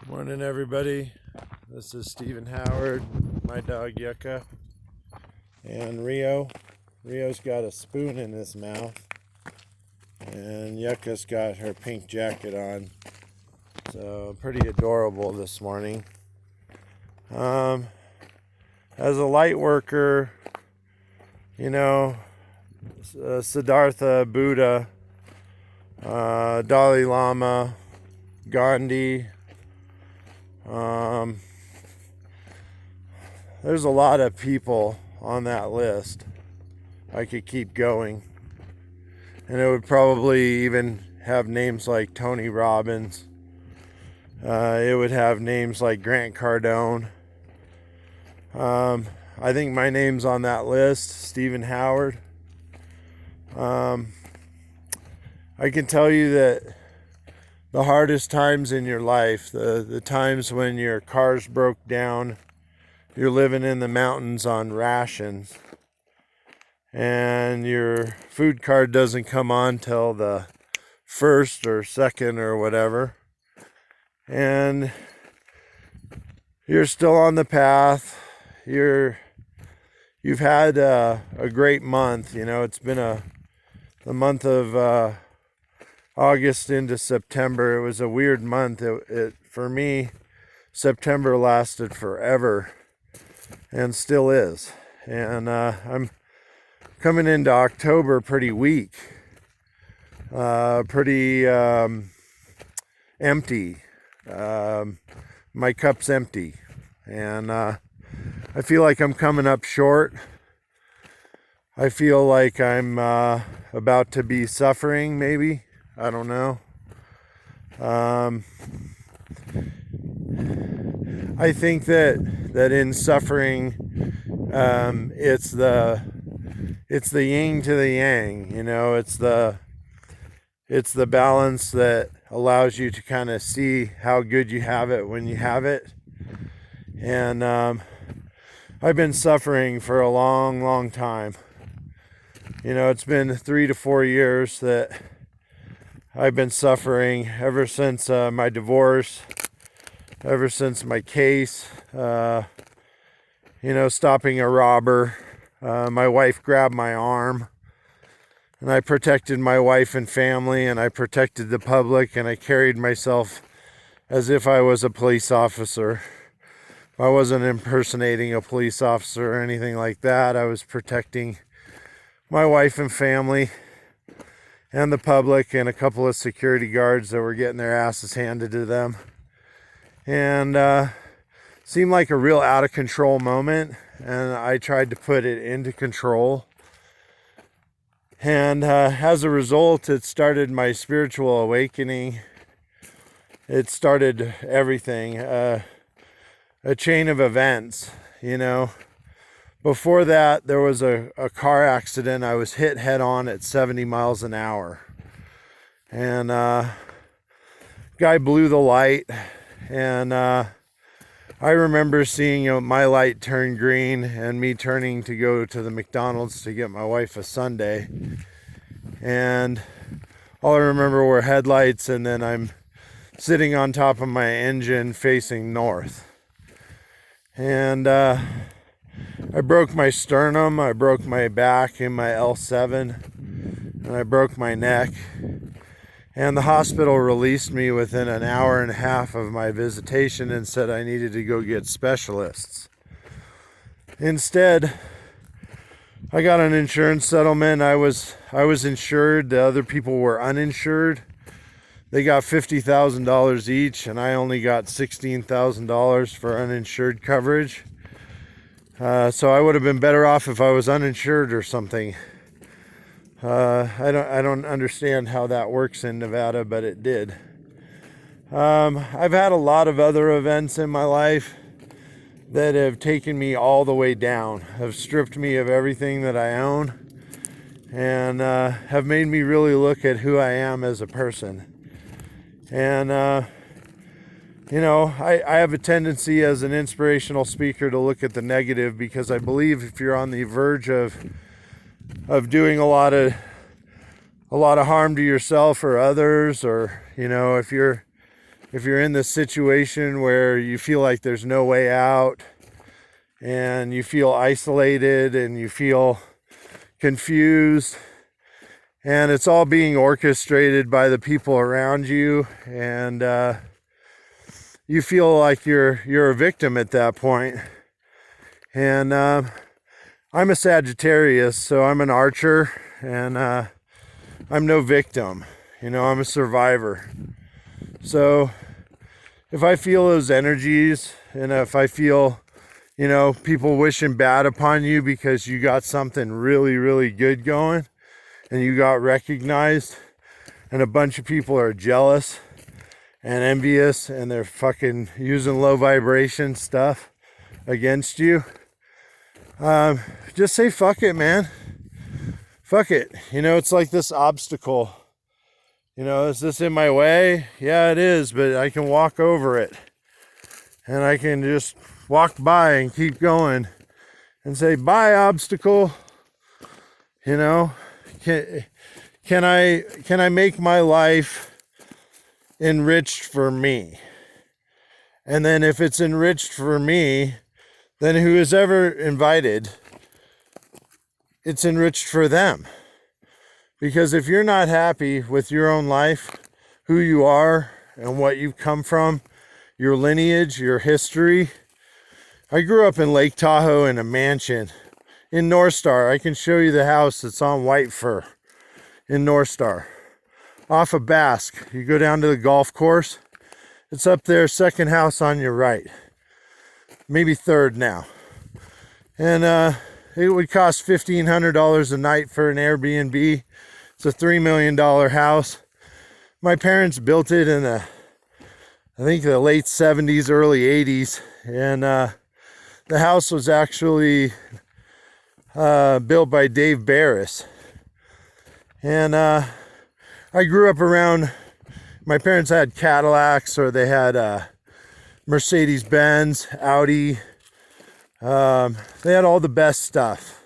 Morning, everybody. This is Stephen Howard, my dog Yucca, and Rio. Rio's got a spoon in his mouth, and Yucca's got her pink jacket on. So pretty adorable this morning. As a light worker, Siddhartha, Buddha, Dalai Lama, Gandhi. There's a lot of people on that list. I could keep going. And it would probably even have names like Tony Robbins. It would have names like Grant Cardone. I think my name's on that list, Stephen Howard. I can tell you that the hardest times in your life, the times when your car's broke down, you're living in the mountains on rations, and your food card doesn't come on till the first or second or whatever, and you're still on the path. You've had a great month. It's been the month of August into September. It was a weird month. For me, September lasted forever and still is. And I'm coming into October pretty weak, pretty empty. My cup's empty, and I feel like I'm coming up short. I feel like I'm about to be suffering, maybe. I don't know. I think that in suffering, it's the yin to the yang. It's the balance that allows you to kind of see how good you have it when you have it. And I've been suffering for a long, long time. It's been 3 to 4 years that I've been suffering ever since my divorce, ever since my case, stopping a robber. My wife grabbed my arm, and I protected my wife and family, and I protected the public, and I carried myself as if I was a police officer. I wasn't impersonating a police officer or anything like that. I was protecting my wife and family and the public and a couple of security guards that were getting their asses handed to them. And seemed like a real out of control moment, and I tried to put it into control. And as a result, it started my spiritual awakening. It started everything, a chain of events. Before that, there was a car accident. I was hit head on at 70 miles an hour. And guy blew the light. And I remember seeing my light turn green and me turning to go to the McDonald's to get my wife a sundae. And all I remember were headlights, and then I'm sitting on top of my engine facing north. And I broke my sternum, I broke my back in my L7, and I broke my neck. And the hospital released me within an hour and a half of my visitation and said I needed to go get specialists. Instead, I got an insurance settlement. I was insured. The other people were uninsured. They got $50,000 each, and I only got $16,000 for uninsured coverage. So I would have been better off if I was uninsured or something. I don't understand how that works in Nevada, but it did. I've had a lot of other events in my life that have taken me all the way down, have stripped me of everything that I own, and have made me really look at who I am as a person. And I have a tendency as an inspirational speaker to look at the negative, because I believe if you're on the verge of doing a lot of harm to yourself or others, or if you're if you're in this situation where you feel like there's no way out, and you feel isolated, and you feel confused, and it's all being orchestrated by the people around you, and you feel like you're a victim at that point. And I'm a Sagittarius, so I'm an archer, and I'm no victim. I'm a survivor. So if I feel those energies, and if I feel, people wishing bad upon you because you got something really, really good going, and you got recognized, and a bunch of people are jealous and envious, and they're fucking using low vibration stuff against you, just say fuck it, man. Fuck it. It's like this obstacle. Is this in my way? Yeah, it is, but I can walk over it, and I can just walk by and keep going and say, bye, obstacle. Can I make my life enriched for me? And then if it's enriched for me, then who is ever invited, it's enriched for them. Because if you're not happy with your own life, who you are and what you've come from, your lineage, your history. I grew up in Lake Tahoe in a mansion in North Star. I can show you the house that's on White Fir in North Star, off of Basque. You go down to the golf course. It's up there, second house on your right, maybe third now. And it would cost $1,500 a night for an Airbnb. It's a $3 million house. My parents built it in I think the late 70s, early 80s. And the house was actually built by Dave Barris. And I grew up around, my parents had Cadillacs, or they had Mercedes-Benz, Audi. They had all the best stuff.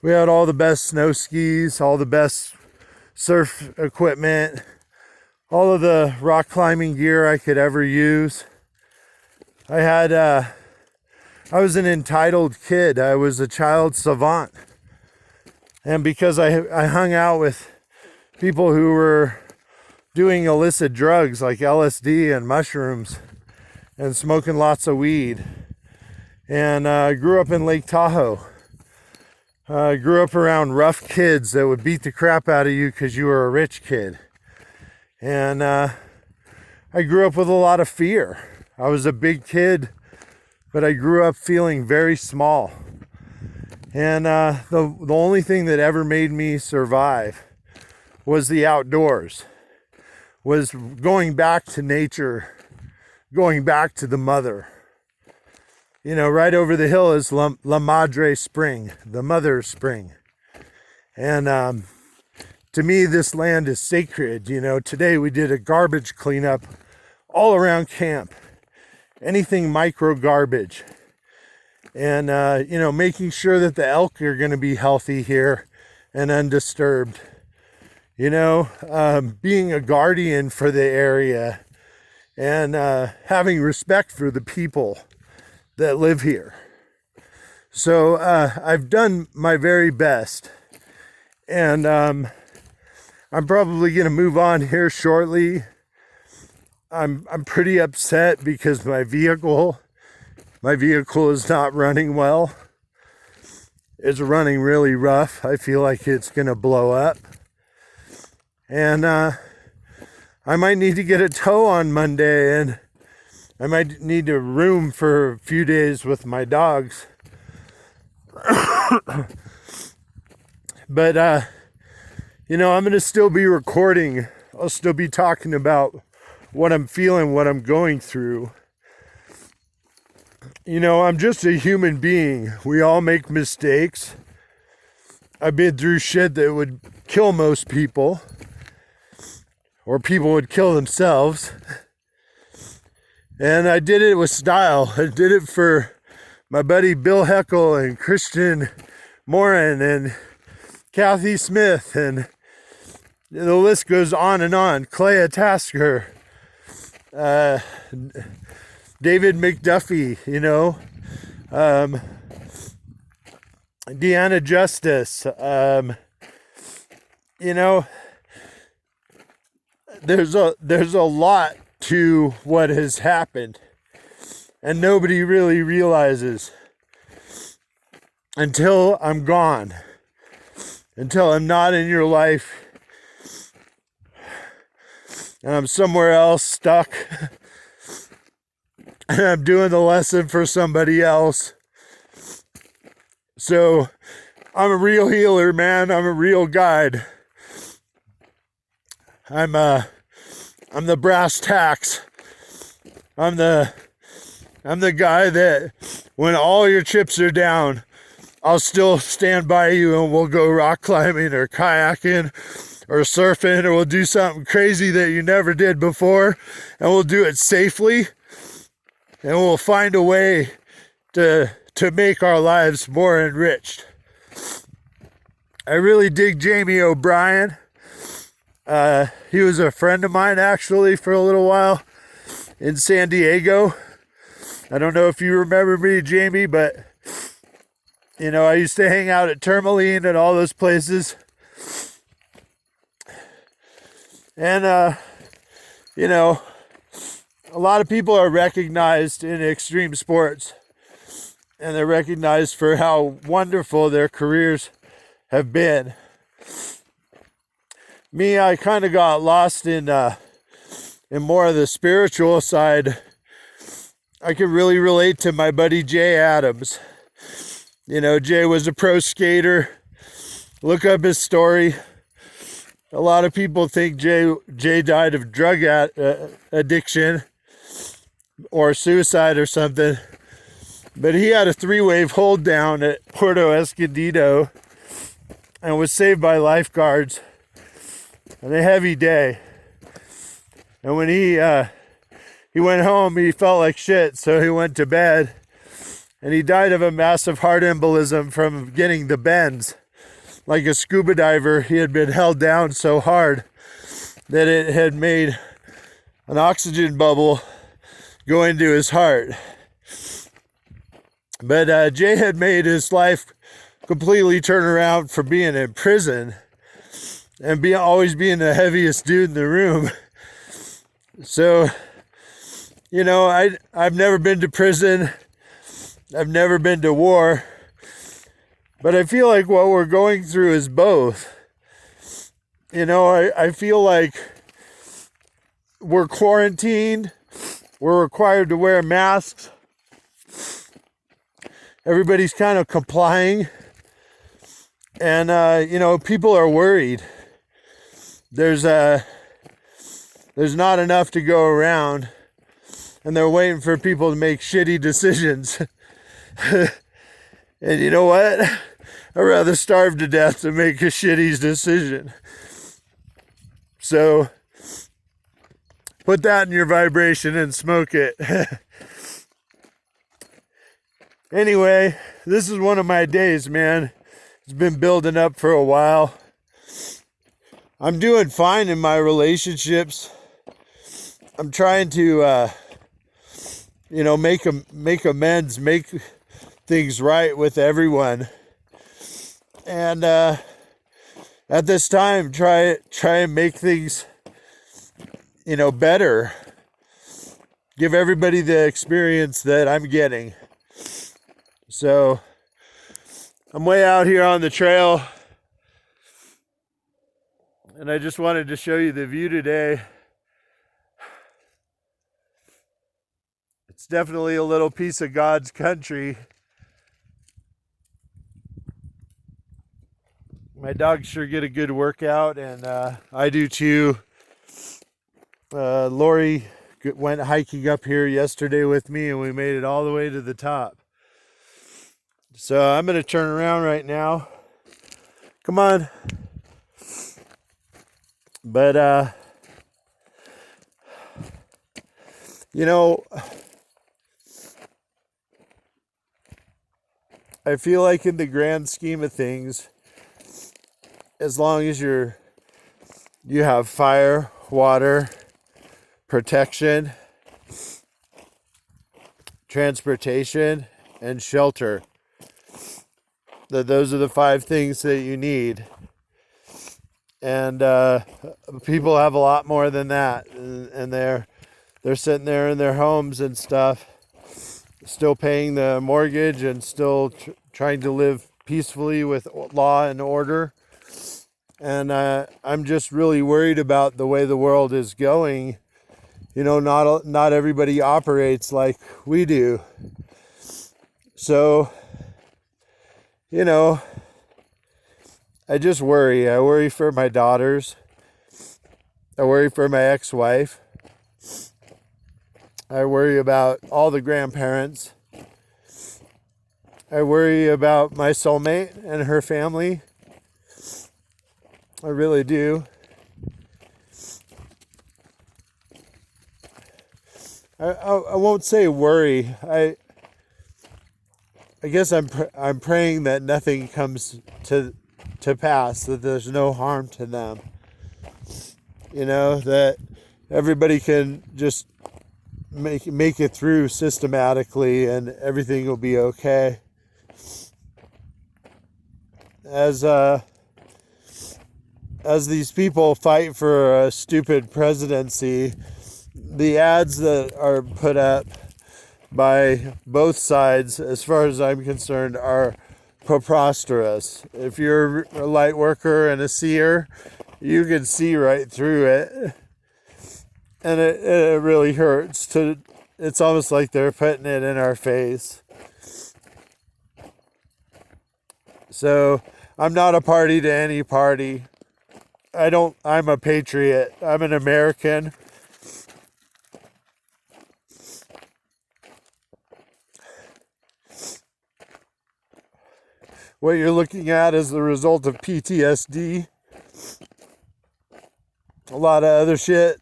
We had all the best snow skis, all the best surf equipment, all of the rock climbing gear I could ever use. I was an entitled kid. I was a child savant. And because I hung out with people who were doing illicit drugs like LSD and mushrooms and smoking lots of weed. And I grew up in Lake Tahoe. I grew up around rough kids that would beat the crap out of you because you were a rich kid. And I grew up with a lot of fear. I was a big kid, but I grew up feeling very small. And the only thing that ever made me survive was the outdoors, was going back to nature, going back to the mother. Right over the hill is La Madre Spring, the mother spring. And to me, this land is sacred. Today we did a garbage cleanup all around camp. Anything micro garbage. And, making sure that the elk are going to be healthy here and undisturbed. Being a guardian for the area and having respect for the people that live here. So I've done my very best, and I'm probably going to move on here shortly. I'm pretty upset because my vehicle is not running well. It's running really rough. I feel like it's going to blow up. And I might need to get a tow on Monday, and I might need a room for a few days with my dogs. But, I'm going to still be recording. I'll still be talking about what I'm feeling, what I'm going through. I'm just a human being. We all make mistakes. I've been through shit that would kill most people, or people would kill themselves. And I did it with style. I did it for my buddy Bill Heckel and Christian Morin and Kathy Smith, and the list goes on and on. Clea Tasker, uh, David McDuffie, Deanna Justice, there's a lot to what has happened, and nobody really realizes until I'm gone, until I'm not in your life, and I'm somewhere else stuck, and I'm doing the lesson for somebody else. So I'm a real healer, man. I'm a real guide. I'm the brass tacks. I'm the guy that when all your chips are down, I'll still stand by you, and we'll go rock climbing or kayaking or surfing, or we'll do something crazy that you never did before, and we'll do it safely, and we'll find a way to make our lives more enriched. I really dig Jamie O'Brien. He was a friend of mine, actually, for a little while in San Diego. I don't know if you remember me, Jamie, but I used to hang out at Tourmaline and all those places. And a lot of people are recognized in extreme sports, and they're recognized for how wonderful their careers have been. Me, I kind of got lost in more of the spiritual side. I can really relate to my buddy Jay Adams. Jay was a pro skater. Look up his story. A lot of people think Jay died of drug addiction or suicide or something. But he had a 3-wave hold down at Puerto Escondido and was saved by lifeguards on a heavy day. And when he went home, he felt like shit, so he went to bed. And he died of a massive heart embolism from getting the bends. Like a scuba diver, he had been held down so hard that it had made an oxygen bubble go into his heart. But Jay had made his life completely turn around from being in prison and always being the heaviest dude in the room. So, I've never been to prison. I've never been to war. But I feel like what we're going through is both. I feel like we're quarantined. We're required to wear masks. Everybody's kind of complying. And, people are worried. There's not enough to go around. And they're waiting for people to make shitty decisions. And you know what? I'd rather starve to death than make a shitty decision. So, put that in your vibration and smoke it. Anyway, this is one of my days, man. It's been building up for a while. I'm doing fine in my relationships. I'm trying to, make amends, make things right with everyone. And at this time, try and make things, better. Give everybody the experience that I'm getting. So I'm way out here on the trail, and I just wanted to show you the view today. It's definitely a little piece of God's country. My dogs sure get a good workout, and I do too. Lori went hiking up here yesterday with me, and we made it all the way to the top. So I'm going to turn around right now. Come on. But, I feel like in the grand scheme of things, as long as you have fire, water, protection, transportation, and shelter. Those are the 5 things that you need. And people have a lot more than that, and they're sitting there in their homes and stuff, still paying the mortgage and still trying to live peacefully with law and order. And I'm just really worried about the way the world is going. You know, not everybody operates like we do. So, you know, I just worry. I worry for my daughters. I worry for my ex-wife. I worry about all the grandparents. I worry about my soulmate and her family. I really do. I won't say worry. I guess I'm praying that nothing comes to pass, that there's no harm to them. You know, that everybody can just make it through systematically and everything will be okay. As these people fight for a stupid presidency, the ads that are put up by both sides, as far as I'm concerned, are preposterous. If you're a light worker and a seer, you can see right through it. And it really hurts. It's almost like they're putting it in our face. So I'm not a party to any party. I'm a patriot. I'm an American. What you're looking at is the result of PTSD. A lot of other shit.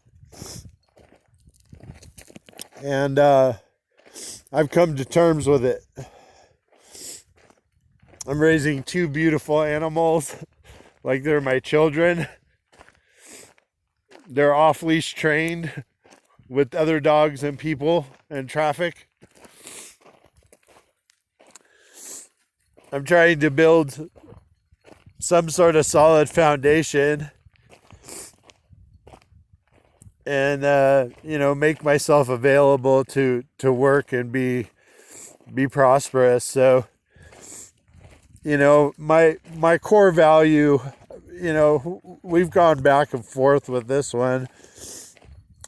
And I've come to terms with it. I'm raising 2 beautiful animals like they're my children. They're off-leash trained with other dogs and people and traffic. I'm trying to build some sort of solid foundation and make myself available to work and be prosperous. So, my core value, we've gone back and forth with this one,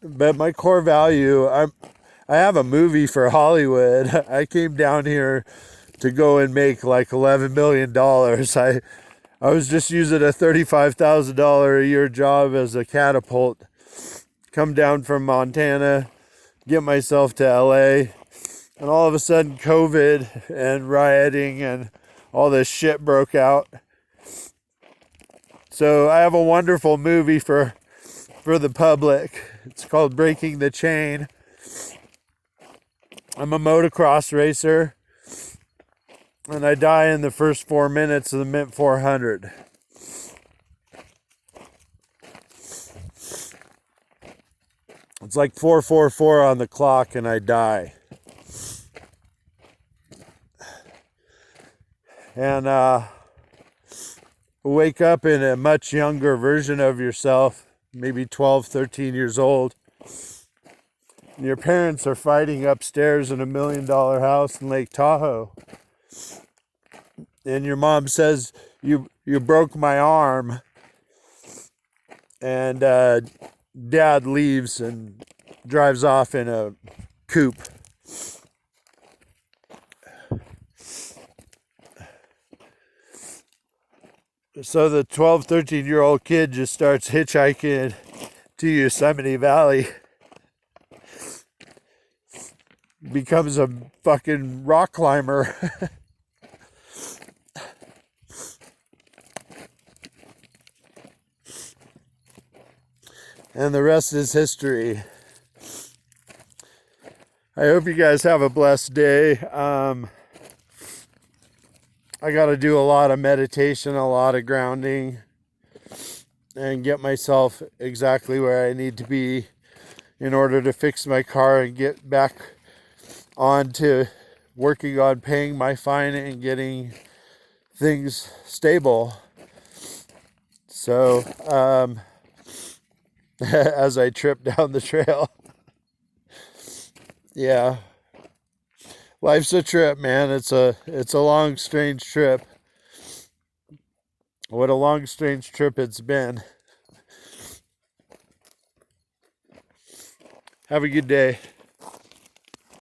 but my core value, I have a movie for Hollywood. I came down here to go and make like $11 million. I was just using a $35,000 a year job as a catapult. Come down from Montana, get myself to LA, and all of a sudden COVID and rioting and all this shit broke out. So I have a wonderful movie for the public. It's called Breaking the Chain. I'm a motocross racer, and I die in the first 4 minutes of the Mint 400. It's like 4:44 on the clock and I die. And wake up in a much younger version of yourself, maybe 12, 13 years old. Your parents are fighting upstairs in $1 million house in Lake Tahoe. And your mom says, you broke my arm. And Dad leaves and drives off in a coupe. So the 12, 13-year-old kid just starts hitchhiking to Yosemite Valley. Becomes a fucking rock climber. And the rest is history. I hope you guys have a blessed day. I got to do a lot of meditation, a lot of grounding, and get myself exactly where I need to be in order to fix my car and get back on to working on paying my fine and getting things stable. So as I trip down the trail, yeah, life's a trip, man. It's a long, strange trip. What a long, strange trip it's been. Have a good day.